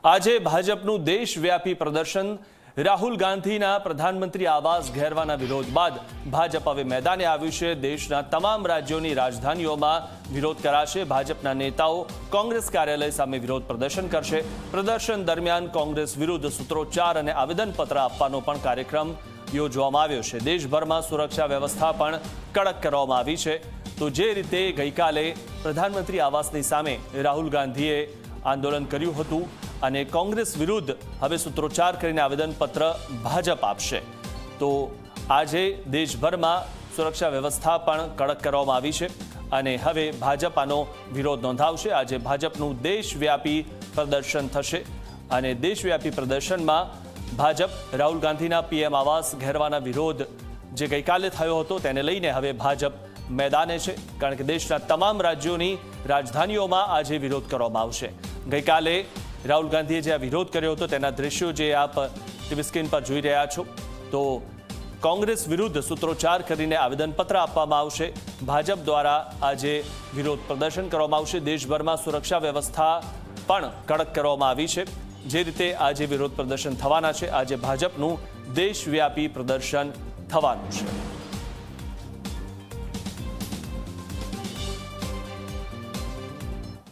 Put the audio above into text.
આજે ભાજપનું દેશવ્યાપી પ્રદર્શન રાહુલ ગાંધીના પ્રધાનમંત્રી આવાસ ઘેરવાના વિરોધ બાદ ભાજપ હવે મેદાને આવ્યું છે। દેશના તમામ રાજ્યોની રાજધાનીઓમાં વિરોધ કરાશે। ભાજપના નેતાઓ કોંગ્રેસ કાર્યાલય સામે વિરોધ પ્રદર્શન કરશે। પ્રદર્શન દરમિયાન કોંગ્રેસ વિરુદ્ધ સૂત્રોચ્ચાર અને આવેદનપત્ર આપવાનો પણ કાર્યક્રમ યોજવામાં આવ્યો છે। દેશભરમાં સુરક્ષા વ્યવસ્થા પણ કડક કરવામાં આવી છે। તો જે રીતે ગઈકાલે પ્રધાનમંત્રી આવાસની સામે રાહુલ ગાંધીએ આંદોલન કર્યું હતું અને કોંગ્રેસ વિરુદ્ધ હવે સૂત્રોચ્ચાર કરીને આવેદનપત્ર ભાજપ આપશે, તો આજે દેશભરમાં સુરક્ષા વ્યવસ્થા પણ કડક કરવામાં આવી છે અને હવે ભાજપ આનો વિરોધ નોંધાવશે। આજે ભાજપનું દેશવ્યાપી પ્રદર્શન થશે અને દેશવ્યાપી પ્રદર્શનમાં ભાજપ રાહુલ ગાંધીના પીએમ આવાસ ઘેરવાના વિરોધ જે ગઈકાલે થયો હતો તેને લઈને હવે ભાજપ મેદાને છે, કારણ કે દેશના તમામ રાજ્યોની રાજધાનીઓમાં આજે વિરોધ કરવામાં આવશે। ગઈકાલે રાહુલ ગાંધીએ જે આ વિરોધ કર્યો હતો તેના દ્રશ્યો જે આપ ટીવી સ્ક્રીન પર જોઈ રહ્યા છો, તો કોંગ્રેસ વિરુદ્ધ સૂત્રોચ્ચાર કરીને આવેદનપત્ર આપવામાં આવશે। ભાજપ દ્વારા આજે વિરોધ પ્રદર્શન કરવામાં આવશે। દેશભરમાં સુરક્ષા વ્યવસ્થા પણ કડક કરવામાં આવી છે। જે રીતે આજે વિરોધ પ્રદર્શન થવાના છે, આજે ભાજપનું દેશવ્યાપી પ્રદર્શન થવાનું છે।